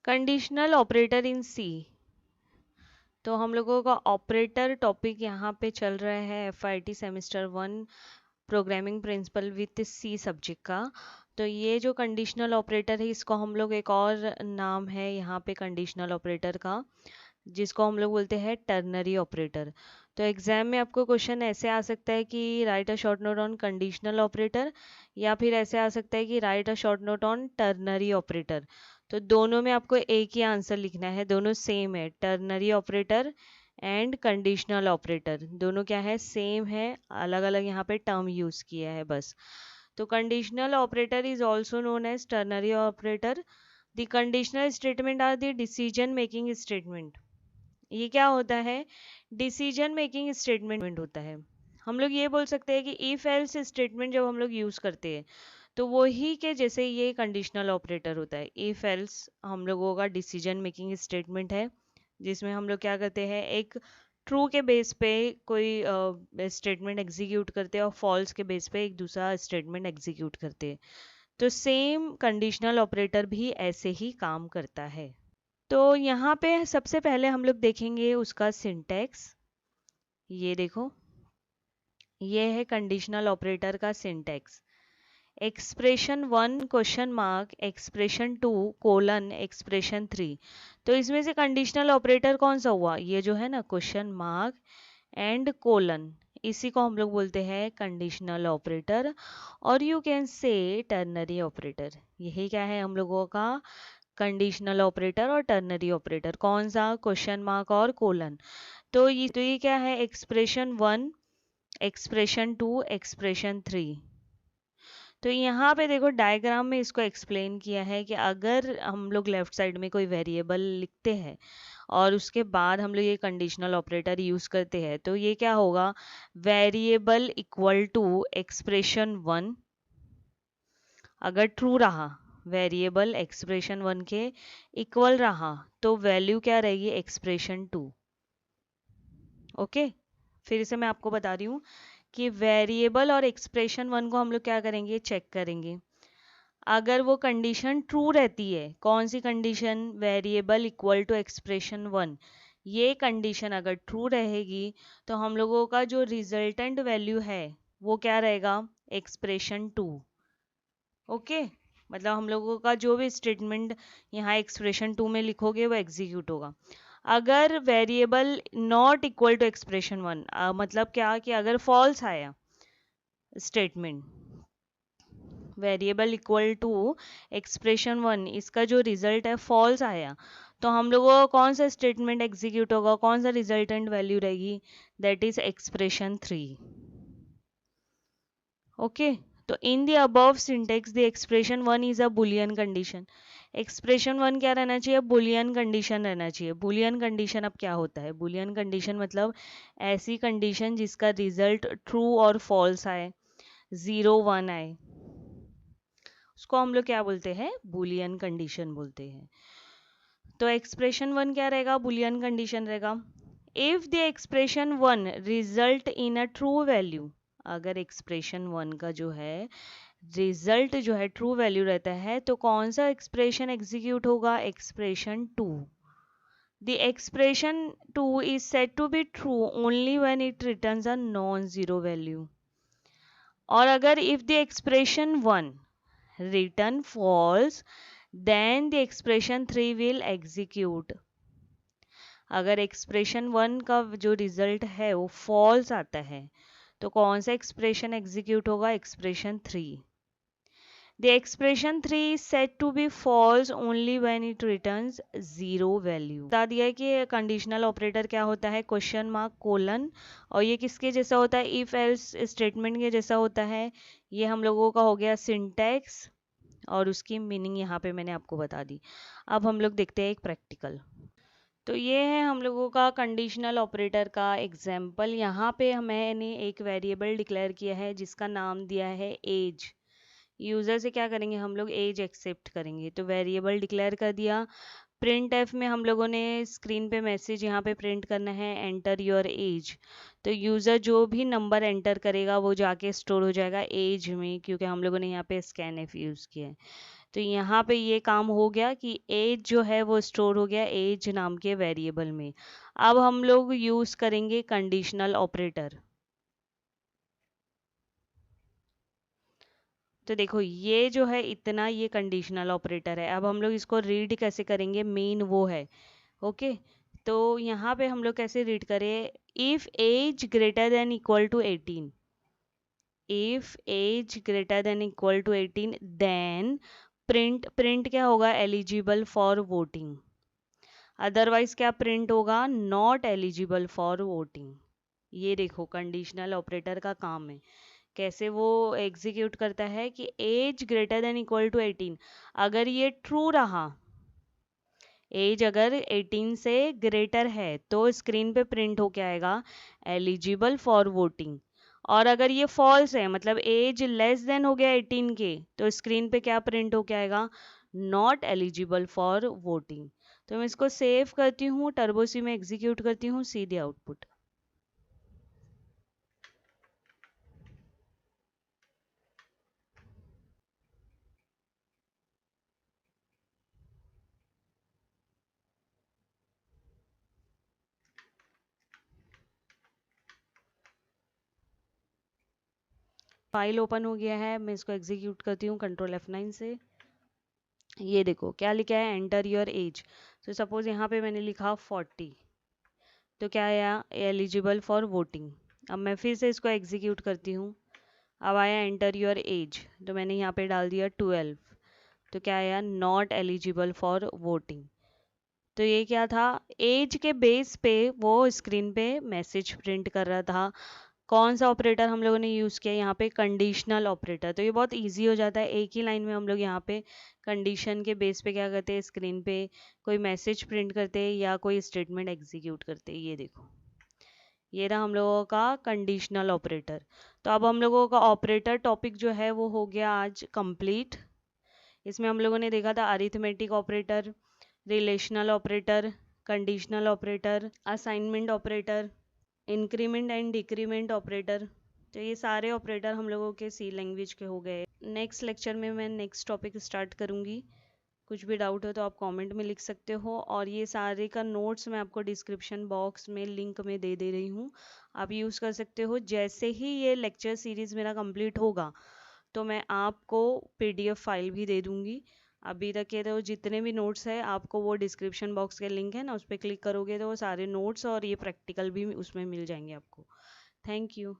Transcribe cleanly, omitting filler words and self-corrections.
Conditional operator इन सी। तो हम लोगों का ऑपरेटर टॉपिक यहाँ पे चल रहा है FIT semester 1 programming principle with C subject का। तो ये जो कंडीशनल ऑपरेटर है इसको हम लोग एक और नाम है यहाँ पे कंडीशनल ऑपरेटर का, जिसको हम लोग बोलते हैं टर्नरी ऑपरेटर। तो एग्जाम में आपको क्वेश्चन ऐसे आ सकता है कि right a short note on conditional operator, या फिर ऐसे आ सकता है कि right a short note on ternary operator. तो दोनों में आपको एक ही आंसर लिखना है, दोनों सेम है। Ternary operator and conditional operator दोनों क्या है, सेम है, अलग अलग यहाँ पे टर्म यूज किया है बस। तो conditional operator is also known as ternary operator. The conditional statement are the decision making statement. ये क्या होता है, डिसीजन मेकिंग स्टेटमेंट होता है। हम लोग ये बोल सकते हैं कि इफ एल्स स्टेटमेंट जब हम लोग यूज करते हैं तो वो ही के जैसे ये कंडीशनल ऑपरेटर होता है। इफ एल्स हम लोगों का डिसीजन मेकिंग स्टेटमेंट है, जिसमें हम लोग क्या करते हैं, एक ट्रू के बेस पे कोई स्टेटमेंट एग्जीक्यूट करते हैं और फॉल्स के बेस पे एक दूसरा स्टेटमेंट एग्जीक्यूट करते हैं। तो सेम कंडीशनल ऑपरेटर भी ऐसे ही काम करता है। तो यहाँ पे सबसे पहले हम लोग देखेंगे उसका सिंटैक्स। ये देखो, ये है कंडीशनल ऑपरेटर का syntax. Expression 1 question mark, expression 2 colon, expression 3। तो इसमें से कंडीशनल ऑपरेटर कौन सा हुआ, ये जो है ना क्वेश्चन मार्क एंड कोलन, इसी को हम लोग बोलते हैं कंडीशनल ऑपरेटर, और you can say ternary operator. यही क्या है हम लोगों का कंडीशनल ऑपरेटर और टर्नरी ऑपरेटर। कौन सा, क्वेश्चन मार्क और कोलन। तो ये क्या है, एक्सप्रेशन 1, एक्सप्रेशन 2, एक्सप्रेशन 3। तो यहाँ पे देखो डायग्राम में इसको एक्सप्लेन किया है कि अगर हम लोग लेफ्ट साइड में कोई वेरिएबल लिखते हैं और उसके बाद हम लोग ये कंडीशनल ऑपरेटर यूज करते हैं, तो ये क्या होगा, वेरिएबल इक्वल टू एक्सप्रेशन 1 अगर ट्रू रहा, वेरिएबल एक्सप्रेशन 1 के इक्वल रहा, तो वैल्यू क्या रहेगी, एक्सप्रेशन 2। ओके, फिर से मैं आपको बता रही हूँ कि वेरिएबल और एक्सप्रेशन 1 को हम लोग क्या करेंगे, चेक करेंगे। अगर वो कंडीशन ट्रू रहती है, कौन सी condition, variable equal to expression 1, ये कंडीशन अगर ट्रू रहेगी तो हम लोगों का जो रिजल्टेंट वैल्यू है वो क्या रहेगा, एक्सप्रेशन 2। ओके, मतलब हम लोगों का जो भी स्टेटमेंट यहाँ एक्सप्रेशन 2 में लिखोगे वो एग्जीक्यूट होगा। अगर variable not equal to expression 1, मतलब क्या कि अगर फॉल्स आया statement, variable equal to expression 1, इसका जो रिजल्ट है फॉल्स आया, तो हम लोगों को कौन सा स्टेटमेंट एग्जीक्यूट होगा, कौन सा रिजल्टेंट वैल्यू रहेगी, दैट इज एक्सप्रेशन 3। ओके, तो in the above syntax the expression 1 is a boolean condition. Expression 1 क्या रहना चाहिए, बुलियन कंडीशन रहना चाहिए। बुलियन कंडीशन अब क्या होता है, बुलियन कंडीशन मतलब ऐसी कंडीशन जिसका रिजल्ट ट्रू और फॉल्स आए, 0 1 आए, उसको हम लोग क्या बोलते हैं, बुलियन कंडीशन बोलते हैं। तो एक्सप्रेशन 1 क्या रहेगा, बुलियन कंडीशन रहेगा। If the expression 1 result in a true value, अगर एक्सप्रेशन 1 का जो है रिजल्ट जो है ट्रू वैल्यू रहता है, तो कौन सा एक्सप्रेशन एग्जीक्यूट होगा, expression 2। The expression 2 is said to be true only when it returns a non zero value. और अगर if the expression 1 return false, then the expression 3 will execute। अगर एक्सप्रेशन 1 का जो रिजल्ट है वो फॉल्स आता है, तो कौन सा एक्सप्रेशन एग्जीक्यूट होगा, expression 3। The expression 3 is said to be false only when it returns zero value। बता दिया है कि कंडीशनल ऑपरेटर क्या होता है, क्वेश्चन मार्क कोलन, और ये किसके जैसा होता है, इफ एल्स स्टेटमेंट के जैसा होता है। ये हम लोगों का हो गया सिंटैक्स, और उसकी मीनिंग यहाँ पे मैंने आपको बता दी। अब हम लोग देखते हैं एक प्रैक्टिकल। तो ये है हम लोगों का कंडीशनल ऑपरेटर का एग्जाम्पल। यहाँ पे मैंने एक वेरिएबल डिक्लेयर किया है जिसका नाम दिया है एज। यूज़र से क्या करेंगे, हम लोग एज एक्सेप्ट करेंगे। तो वेरिएबल डिक्लेयर कर दिया। प्रिंट एफ में हम लोगों ने स्क्रीन पे मैसेज यहाँ पे प्रिंट करना है, एंटर योर एज। तो यूज़र जो भी नंबर एंटर करेगा वो जाके स्टोर हो जाएगा एज में, क्योंकि हम लोगों ने यहाँ पे स्कैन एफ यूज़ किया है। तो यहाँ पे ये काम हो गया कि एज जो है वो स्टोर हो गया एज नाम के वेरिएबल में। अब हम लोग यूज करेंगे कंडीशनल ऑपरेटर। तो देखो ये जो है इतना ये कंडीशनल ऑपरेटर है। अब हम लोग इसको रीड कैसे करेंगे, मेन वो है। ओके, तो यहाँ पे हम लोग कैसे रीड करें, if age greater than equal to 18, if age greater than equal to 18 then print, print क्या होगा, एलिजिबल फॉर वोटिंग। अदरवाइज क्या प्रिंट होगा, नॉट एलिजिबल फॉर वोटिंग। ये देखो कंडीशनल ऑपरेटर का काम है, कैसे वो एग्जीक्यूट करता है कि age greater than equal to 18, अगर ये ट्रू रहा, एज अगर 18 से ग्रेटर है तो स्क्रीन पे प्रिंट होके आएगा एलिजिबल फॉर वोटिंग। और अगर ये फॉल्स है, मतलब एज लेस देन हो गया 18 के, तो स्क्रीन पे क्या प्रिंट होके आएगा, नॉट एलिजिबल फॉर वोटिंग। तो मैं इसको सेव करती हूँ, टर्बो सी में एग्जीक्यूट करती हूँ, सीधे आउटपुट। फाइल ओपन हो गया है, मैं इसको एग्जीक्यूट करती हूँ कंट्रोल F9 से। ये देखो क्या लिखा है, एंटर योर एज। तो सपोज यहाँ पे मैंने लिखा 40, तो क्या आया, एलिजिबल फॉर वोटिंग। अब मैं फिर से इसको एग्जीक्यूट करती हूँ, अब आया एंटर योर एज, तो मैंने यहाँ पे डाल दिया 12, तो क्या आया, नॉट एलिजिबल फॉर वोटिंग। तो ये क्या था, एज के बेस पे वो स्क्रीन पे मैसेज प्रिंट कर रहा था। कौन सा ऑपरेटर हम लोगों ने यूज़ किया यहाँ पे, कंडीशनल ऑपरेटर। तो ये बहुत इजी हो जाता है, एक ही लाइन में हम लोग यहाँ पे कंडीशन के बेस पे क्या करते हैं, स्क्रीन पे कोई मैसेज प्रिंट करते हैं या कोई स्टेटमेंट एग्जीक्यूट करते हैं। ये देखो ये रहा हम लोगों का कंडीशनल ऑपरेटर। तो अब हम लोगों का ऑपरेटर टॉपिक जो है वो हो गया आज कंप्लीट। इसमें हम लोगों ने देखा था arithmetic operator, relational operator, conditional operator, assignment operator, increment and decrement operator. तो ये सारे ऑपरेटर हम लोगों के सी लैंग्वेज के हो गए। नेक्स्ट लेक्चर में मैं नेक्स्ट टॉपिक स्टार्ट करूँगी। कुछ भी डाउट हो तो आप कमेंट में लिख सकते हो, और ये सारे का नोट्स मैं आपको डिस्क्रिप्शन बॉक्स में लिंक में दे रही हूँ, आप यूज़ कर सकते हो। जैसे ही ये लेक्चर सीरीज़ मेरा कंप्लीट होगा तो मैं आपको पीडीएफ फाइल भी दे दूँगी। अभी तक के तो जितने भी नोट्स है आपको वो डिस्क्रिप्शन बॉक्स के लिंक है ना, उस पर क्लिक करोगे तो वो सारे नोट्स और ये प्रैक्टिकल भी उसमें मिल जाएंगे आपको। Thank you.